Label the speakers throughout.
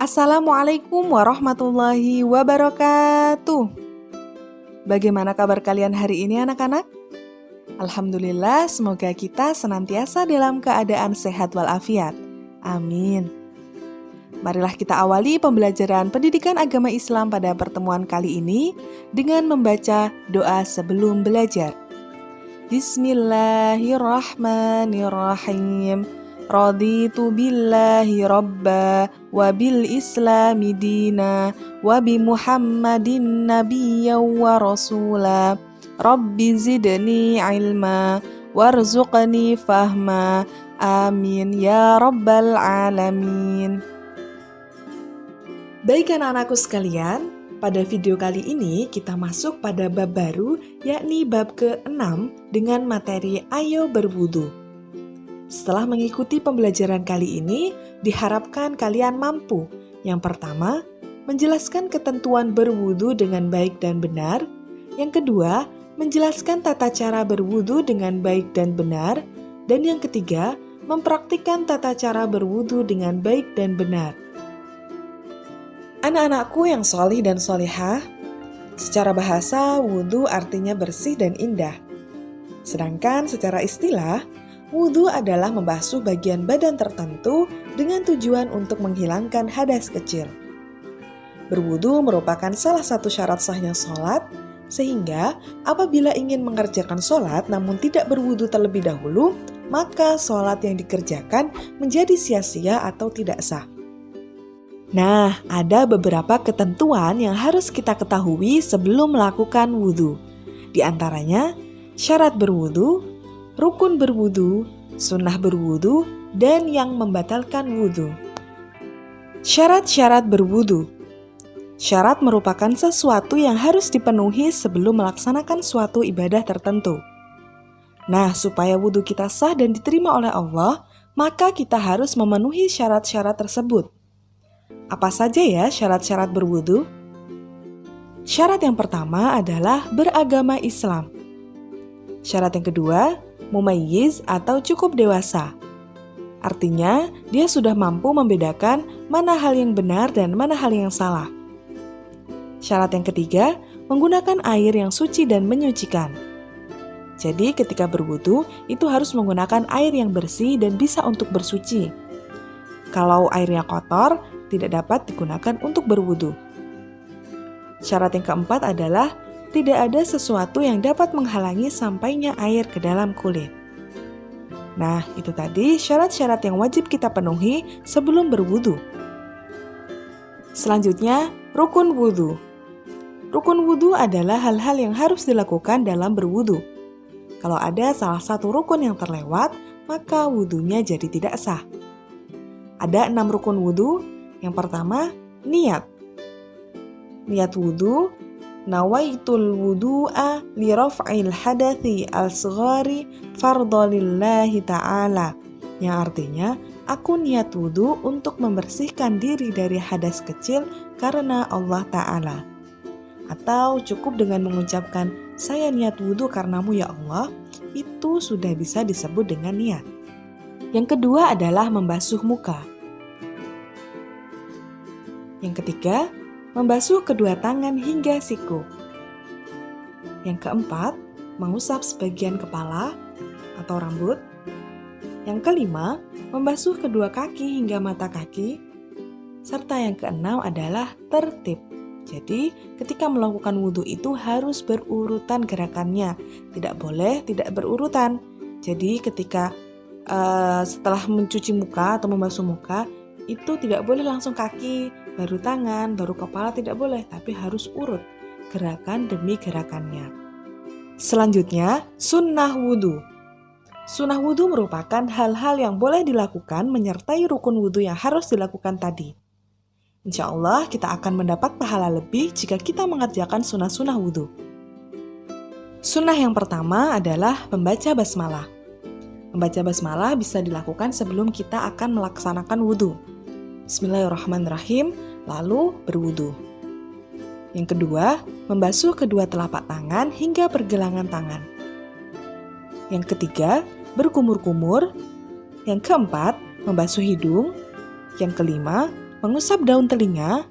Speaker 1: Assalamualaikum warahmatullahi wabarakatuh. Bagaimana kabar kalian hari ini anak-anak? Alhamdulillah, semoga kita senantiasa dalam keadaan sehat walafiat. Amin. Marilah kita awali pembelajaran pendidikan agama Islam pada pertemuan kali ini dengan membaca doa sebelum belajar. Bismillahirrahmanirrahim. Raditu billahi rabba wa bil islami dina wa bi muhammadin nabiyya wa rasula. Rabbi zidni ilma warzuqni fahma. Amin ya rabbal alamin. Baik anak-anakku sekalian, pada video kali ini kita masuk pada bab baru, yakni bab ke-6 dengan materi Ayo Berwudu. Setelah mengikuti pembelajaran kali ini, diharapkan kalian mampu. Yang pertama, menjelaskan ketentuan berwudu dengan baik dan benar. Yang kedua, menjelaskan tata cara berwudu dengan baik dan benar. Dan yang ketiga, mempraktikkan tata cara berwudu dengan baik dan benar. Anak-anakku yang sholih dan sholihah, secara bahasa, wudu artinya bersih dan indah. Sedangkan secara istilah, wudu adalah membasuh bagian badan tertentu dengan tujuan untuk menghilangkan hadas kecil. Berwudu merupakan salah satu syarat sahnya sholat, sehingga apabila ingin mengerjakan sholat namun tidak berwudu terlebih dahulu, maka sholat yang dikerjakan menjadi sia-sia atau tidak sah. Nah, ada beberapa ketentuan yang harus kita ketahui sebelum melakukan wudu. Di antaranya, syarat berwudu, rukun berwudu, sunnah berwudu, dan yang membatalkan wudu. Syarat-syarat berwudu. Syarat merupakan sesuatu yang harus dipenuhi sebelum melaksanakan suatu ibadah tertentu. Nah, supaya wudu kita sah dan diterima oleh Allah, maka kita harus memenuhi syarat-syarat tersebut. Apa saja ya syarat-syarat berwudu? Syarat yang pertama adalah beragama Islam. Syarat yang kedua, mumayyiz atau cukup dewasa. Artinya, dia sudah mampu membedakan mana hal yang benar dan mana hal yang salah. Syarat yang ketiga, menggunakan air yang suci dan menyucikan. Jadi, ketika berwudu, itu harus menggunakan air yang bersih dan bisa untuk bersuci. Kalau airnya kotor, tidak dapat digunakan untuk berwudu. Syarat yang keempat adalah tidak ada sesuatu yang dapat menghalangi sampainya air ke dalam kulit. Nah, itu tadi syarat-syarat yang wajib kita penuhi sebelum berwudu. Selanjutnya, rukun wudu. Rukun wudu adalah hal-hal yang harus dilakukan dalam berwudu. Kalau ada salah satu rukun yang terlewat, maka wudunya jadi tidak sah. Ada 6 rukun wudu. Yang pertama, niat. Niat wudu, nawaitul wudu'a li raf'il hadathi al-sghari fardhalillahi ta'ala, yang artinya aku niat wudu untuk membersihkan diri dari hadas kecil karena Allah Ta'ala. Atau cukup dengan mengucapkan saya niat wudu karenamu ya Allah, itu sudah bisa disebut dengan niat. Yang kedua adalah membasuh muka. Yang ketiga, membasuh kedua tangan hingga siku. Yang keempat, mengusap sebagian kepala atau rambut. Yang kelima, membasuh kedua kaki hingga mata kaki. Serta yang keenam adalah tertib. Jadi, ketika melakukan wudhu itu harus berurutan gerakannya. Tidak boleh tidak berurutan. Jadi, ketika setelah mencuci muka atau membasuh muka, itu tidak boleh langsung kaki, baru tangan, baru kepala, tidak boleh, tapi harus urut gerakan demi gerakannya. Selanjutnya, sunnah wudhu. Sunnah wudhu merupakan hal-hal yang boleh dilakukan menyertai rukun wudhu yang harus dilakukan tadi. Insya Allah kita akan mendapat pahala lebih jika kita mengerjakan sunnah-sunnah wudhu. Sunnah yang pertama adalah membaca basmalah. Membaca basmalah bisa dilakukan sebelum kita akan melaksanakan wudhu. Bismillahirrahmanirrahim, lalu berwudu. Yang kedua, membasuh kedua telapak tangan hingga pergelangan tangan. Yang ketiga, berkumur-kumur. Yang keempat, membasuh hidung. Yang kelima, mengusap daun telinga.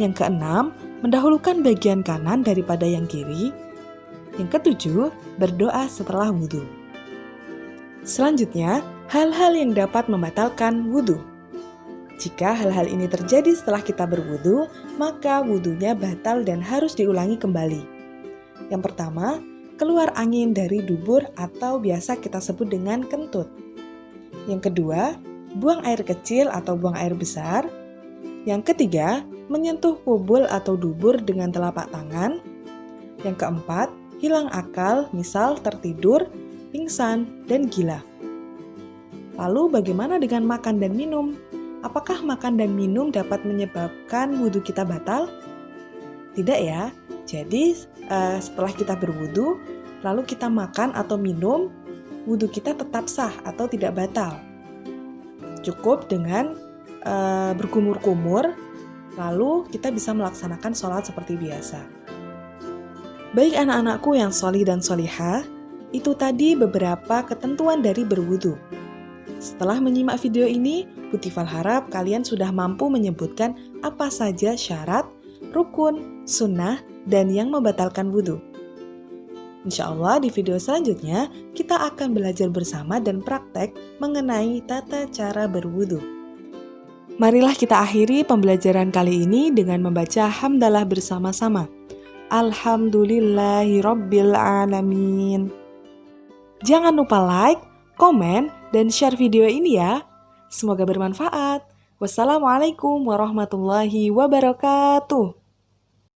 Speaker 1: Yang keenam, mendahulukan bagian kanan daripada yang kiri. Yang ketujuh, berdoa setelah wudhu. Selanjutnya, hal-hal yang dapat membatalkan wudhu. Jika hal-hal ini terjadi setelah kita berwudhu, maka wudhunya batal dan harus diulangi kembali. Yang pertama, keluar angin dari dubur atau biasa kita sebut dengan kentut. Yang kedua, buang air kecil atau buang air besar. Yang ketiga, menyentuh kubul atau dubur dengan telapak tangan. Yang keempat, hilang akal, misal tertidur, pingsan, dan gila. Lalu bagaimana dengan makan dan minum? Apakah makan dan minum dapat menyebabkan wudhu kita batal? Tidak ya. Jadi setelah kita berwudhu, lalu kita makan atau minum, wudhu kita tetap sah atau tidak batal. Cukup dengan berkumur-kumur, lalu kita bisa melaksanakan sholat seperti biasa. Baik anak-anakku yang sholih dan sholihah, itu tadi beberapa ketentuan dari berwudhu. Setelah menyimak video ini, Butifal harap kalian sudah mampu menyebutkan apa saja syarat, rukun, sunnah, dan yang membatalkan wudhu. Insya Allah di video selanjutnya kita akan belajar bersama dan praktek mengenai tata cara berwudhu. Marilah kita akhiri pembelajaran kali ini dengan membaca hamdalah bersama-sama. Alhamdulillahirabbil alamin. Jangan lupa like, komen, dan share video ini ya. Semoga bermanfaat. Wassalamualaikum warahmatullahi wabarakatuh.